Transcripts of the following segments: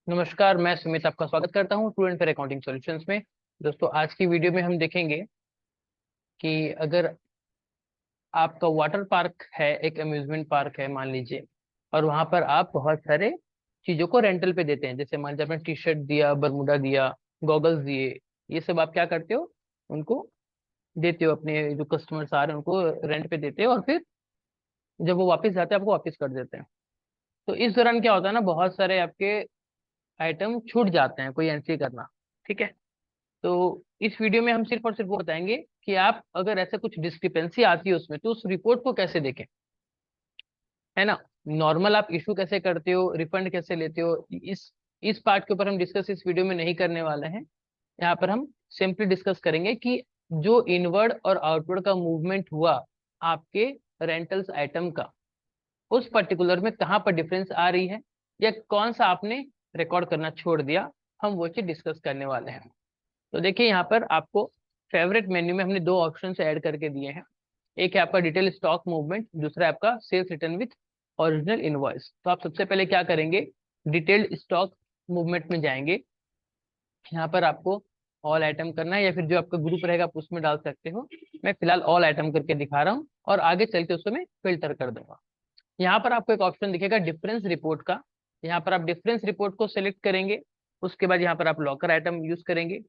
नमस्कार, मैं सुमित आपका स्वागत करता हूं स्टूडेंट फेयर अकाउंटिंग सॉल्यूशंस में। दोस्तों, आज की वीडियो में हम देखेंगे कि अगर आपका वाटर पार्क है, एक अम्यूजमेंट पार्क है मान लीजिए, और वहां पर आप बहुत सारे चीजों को रेंटल पे देते हैं। जैसे मान लीजिए आपने टी शर्ट दिया, बरमूडा दिया, गॉगल्स दिए, ये सब आप क्या करते हो, उनको देते हो, अपने जो कस्टमर्स आ रहे हैं उनको रेंट पे देते हो, और फिर जब वो वापस जाते हैं आपको वापस कर देते हैं। तो इस दौरान क्या होता है ना, बहुत सारे आपके आइटम छूट जाते हैं कोई एंट्री करना। ठीक है। तो इस वीडियो में हम सिर्फ और सिर्फ वो बताएंगे कि आप अगर ऐसे कुछ डिस्क्रिपेंसी आती है उसमें, तो उस रिपोर्ट को कैसे देखें, है ना। नॉर्मल आप इशू कैसे करते हो, रिफंड कैसे लेते हो, इस पार्ट के ऊपर हम डिस्कस इस वीडियो में नहीं करने वाले हैं। यहाँ पर हम सिंपली डिस्कस करेंगे कि जो इनवर्ड और आउटवर्ड का मूवमेंट हुआ आपके रेंटल्स आइटम का, उस पर्टिकुलर में कहाँ पर डिफरेंस आ रही है, या कौन सा आपने रिकॉर्ड करना छोड़ दिया, हम वो चीज डिस्कस करने वाले हैं। तो देखिए, यहाँ पर आपको फेवरेट मेन्यू में हमने दो ऑप्शन ऐड करके दिए हैं। एक है आपका डिटेल स्टॉक मूवमेंट, दूसरा है आपका sales return with original invoice. तो आप सबसे पहले क्या करेंगे, डिटेल्ड स्टॉक मूवमेंट में जाएंगे। यहाँ पर आपको ऑल आइटम करना है, या फिर जो आपका ग्रुप रहेगा आप उसमें डाल सकते हो। मैं फिलहाल ऑल आइटम करके दिखा रहा हूँ, और आगे चल के उसको मैं फिल्टर कर दूंगा। यहाँ पर आपको एक ऑप्शन दिखेगा डिफरेंस रिपोर्ट का। यहाँ पर आप डिफरेंस रिपोर्ट को सिलेक्ट करेंगे। उसके बाद यहाँ पर आप लॉकर आइटम यूज करेंगे।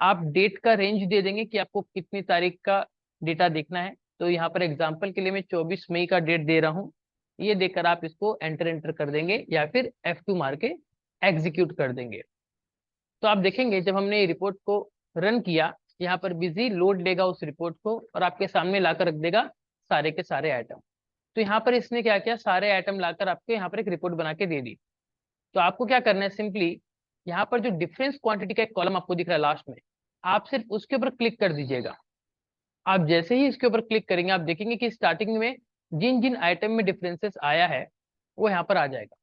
आप डेट का रेंज दे देंगे कि आपको कितनी तारीख का डेटा देखना है। तो यहाँ पर एग्जांपल के लिए मैं 24 मई का डेट दे रहा हूँ। ये देकर आप इसको एंटर एंटर कर देंगे, या फिर F2 मार के एग्जीक्यूट कर देंगे। तो आप देखेंगे जब हमने ये रिपोर्ट को रन किया, यहाँ पर बिजी लोड लेगा उस रिपोर्ट को, और आपके सामने लाकर रख देगा सारे के सारे आइटम। तो यहाँ पर इसने क्या किया, सारे आइटम लाकर आपको यहाँ पर एक रिपोर्ट बना के दे दी। तो आपको क्या करना है, सिंपली यहाँ पर जो डिफरेंस क्वांटिटी का एक कॉलम आपको दिख रहा है लास्ट में, आप सिर्फ उसके ऊपर क्लिक कर दीजिएगा। आप जैसे ही इसके ऊपर क्लिक करेंगे, आप देखेंगे कि स्टार्टिंग में जिन जिन आइटम में डिफरेंसेस आया है वो यहाँ पर आ जाएगा।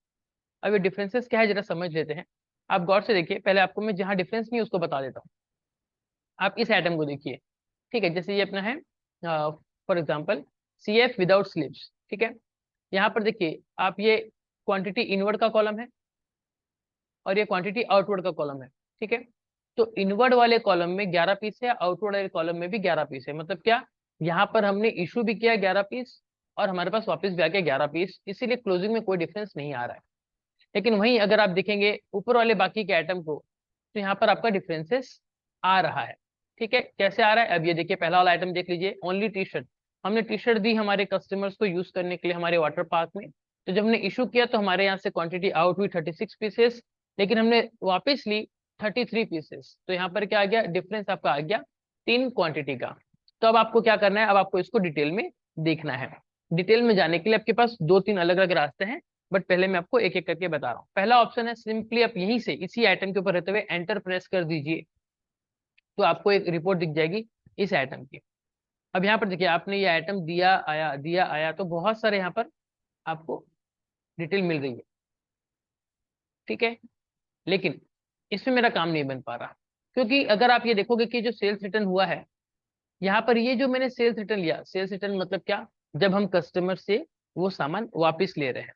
अब ये डिफरेंसेस क्या है जरा समझ लेते हैं। आप गौर से देखिए, पहले आपको मैं जहाँ डिफरेंस नहीं है उसको बता देता हूँ। आप इस आइटम को देखिए। ठीक है, जैसे ये अपना है for example CF without slips. ठीक है। यहाँ पर देखिए आप, ये क्वांटिटी इनवर्ड का कॉलम है, और ये क्वांटिटी आउटवर्ड का कॉलम है। ठीक है। तो इनवर्ड वाले कॉलम में 11 पीस है, आउटवर्ड वाले कॉलम में भी 11 पीस है। मतलब क्या, यहाँ पर हमने इशू भी किया 11 पीस, और हमारे पास वापस भी आ गया 11 पीस, इसीलिए क्लोजिंग में कोई डिफरेंस नहीं आ रहा है। लेकिन वहीं अगर आप देखेंगे ऊपर वाले बाकी के आइटम को, तो यहाँ पर आपका डिफरेंसेस आ रहा है। ठीक है, कैसे आ रहा है, अब ये देखिए, पहला वाला आइटम देख लीजिए, ओनली टी शर्ट। हमने टी शर्ट दी हमारे कस्टमर्स को यूज करने के लिए हमारे वाटर पार्क में। तो जब हमने इशू किया तो हमारे यहाँ से क्वांटिटी आउट हुई 36 पीसेस, लेकिन हमने वापस ली 33 पीसेस। तो यहाँ पर क्या आ गया, डिफरेंस आपका आ गया 3 क्वांटिटी का। तो अब आपको क्या करना है, अब आपको इसको डिटेल में देखना है। डिटेल में जाने के लिए आपके पास 2-3 अलग अलग रास्ते हैं, बट पहले मैं आपको एक एक करके बता रहा हूँ। पहला ऑप्शन है, सिंपली आप यहीं से इसी आइटम के ऊपर रहते हुए एंटर प्रेस कर दीजिए, तो आपको एक रिपोर्ट दिख जाएगी इस आइटम की। अब यहाँ पर देखिए, आपने ये आइटम दिया आया, तो बहुत सारे यहाँ पर आपको डिटेल मिल रही है। ठीक है। लेकिन इसमें मेरा काम नहीं बन पा रहा, क्योंकि अगर आप ये देखोगे कि जो सेल्स रिटर्न हुआ है, यहाँ पर ये जो मैंने सेल्स रिटर्न लिया, सेल्स रिटर्न मतलब क्या, जब हम कस्टमर से वो सामान वापस ले रहे हैं।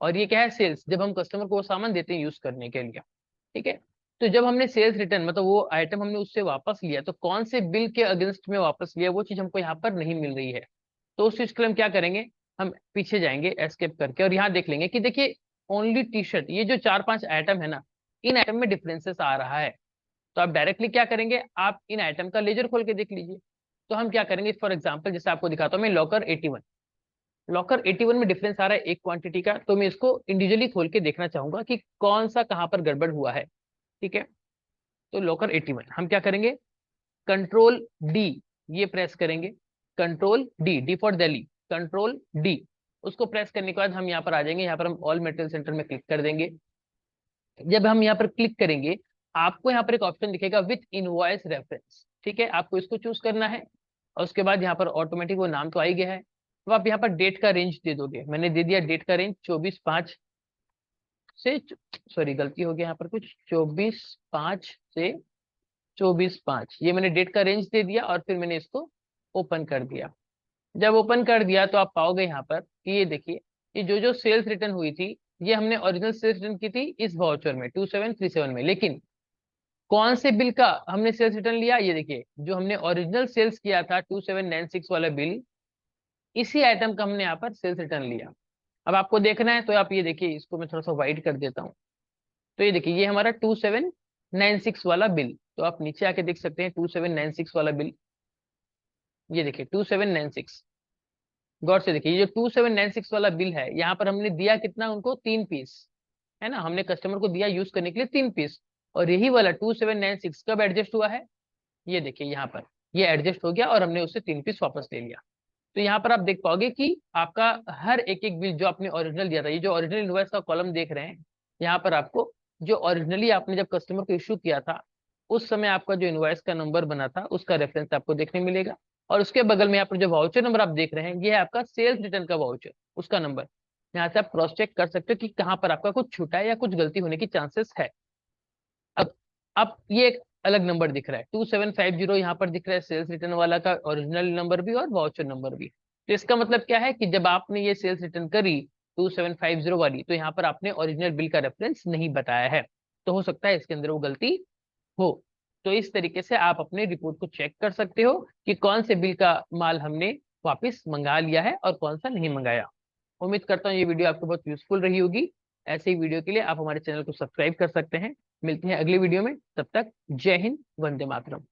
और ये क्या है, सेल्स, जब हम कस्टमर को वो सामान देते हैं यूज करने के लिए। ठीक है। तो जब हमने सेल्स रिटर्न मतलब वो आइटम हमने उससे वापस लिया, तो कौन से बिल के अगेंस्ट में वापस लिया, वो चीज हमको यहाँ पर नहीं मिल रही है। तो उस चीज के लिए हम क्या करेंगे, हम पीछे जाएंगे एस्केप करके, और यहाँ देख लेंगे कि देखिए, ओनली टी शर्ट, ये जो 4-5 आइटम है ना, इन आइटम में डिफरेंसेस आ रहा है। तो आप डायरेक्टली क्या करेंगे, आप इन आइटम का लेजर खोल के देख लीजिए। तो हम क्या करेंगे, फॉर एग्जाम्पल जैसे आपको दिखाता हूँ मैं, लॉकर 81 में डिफरेंस आ रहा है एक क्वांटिटी का, तो मैं इसको इंडिविजुअली खोल के देखना चाहूंगा कि कौन सा कहाँ पर गड़बड़ हुआ है। ठीक है। तो लॉकर 81 हम क्या करेंगे, कंट्रोल डी, ये प्रेस करेंगे। Control D, D for Delhi, control D, उसको प्रेस करने के बाद हम यहाँ पर आ जाएंगे। यहाँ पर हम ऑल मटेरियल सेंटर में क्लिक कर देंगे। जब हम यहाँ पर क्लिक करेंगे, आपको यहाँ पर एक ऑप्शन दिखेगा विथ इनवॉइस रेफरेंस। ठीक है, आपको इसको चूज करना है, और उसके बाद यहाँ पर ऑटोमेटिक वो नाम तो आ ही गया है। तो आप यहाँ पर डेट का रेंज दे दोगे, मैंने दे दिया डेट का रेंज 24/5 से, सॉरी गलती हो गया यहाँ पर कुछ, 24/5 से 24/5, ये मैंने डेट का रेंज दे दिया, और फिर मैंने इसको ओपन कर दिया। जब ओपन कर दिया तो आप पाओगे यहाँ पर कि ये देखिए, ये जो जो सेल्स रिटर्न हुई थी, ये हमने ओरिजिनल सेल्स रिटर्न की थी इस वाउचर में 2737 में, लेकिन कौन से बिल का हमने सेल्स रिटर्न लिया, ये देखिए जो हमने ओरिजिनल सेल्स किया था 2796 वाला बिल, इसी आइटम का हमने यहाँ पर सेल्स रिटर्न लिया। अब आपको देखना है तो आप ये देखिए, इसको मैं थोड़ा सा वाइड कर देता हूँ। तो ये देखिए ये हमारा 2796 वाला बिल, तो आप नीचे आके देख सकते हैं 2796 वाला बिल, ये देखिए 2796। गौर से देखिए ये जो 2796 वाला बिल है, यहाँ पर हमने दिया कितना उनको, 3 पीस, है ना, हमने कस्टमर को दिया यूज करने के लिए 3 पीस। और यही वाला 2796 कब एडजस्ट हुआ है, ये देखिए यहाँ पर ये एडजस्ट हो गया और हमने उससे 3 पीस वापस ले लिया। तो यहाँ पर आप देख पाओगे कि आपका हर एक एक बिल जो आपने ओरिजिनल दिया था, ये जो ओरिजिनल इनवॉइस का कॉलम देख रहे हैं, यहाँ पर आपको जो ओरिजिनली आपने जब कस्टमर को इश्यू किया था उस समय आपका जो इनवॉइस का नंबर बना था उसका रेफरेंस आपको देखने मिलेगा। और उसके बगल में यहाँ पर जो वाउचर नंबर आप देख रहे हैं, ये है आपका सेल्स रिटर्न का वाउचर, उसका नंबर। यहाँ से आप क्रॉस चेक कर सकते हो कि कहाँ पर आपका कुछ छूटा है या कुछ गलती होने की चांसेस है। अब ये एक अलग नंबर दिख रहा है 2750, यहाँ पर दिख रहा है सेल्स रिटर्न वाला का ओरिजिनल नंबर भी और वाउचर नंबर भी। तो इसका मतलब क्या है कि जब आपने ये सेल्स रिटर्न करी 2750 वाली, तो यहाँ पर आपने ओरिजिनल बिल का रेफरेंस नहीं बताया है, तो हो सकता है इसके अंदर वो गलती हो। तो इस तरीके से आप अपने रिपोर्ट को चेक कर सकते हो कि कौन से बिल का माल हमने वापस मंगा लिया है और कौन सा नहीं मंगाया। उम्मीद करता हूँ ये वीडियो आपको बहुत यूजफुल रही होगी। ऐसे ही वीडियो के लिए आप हमारे चैनल को सब्सक्राइब कर सकते हैं। मिलते हैं अगली वीडियो में, तब तक जय हिंद, वंदे मातरम।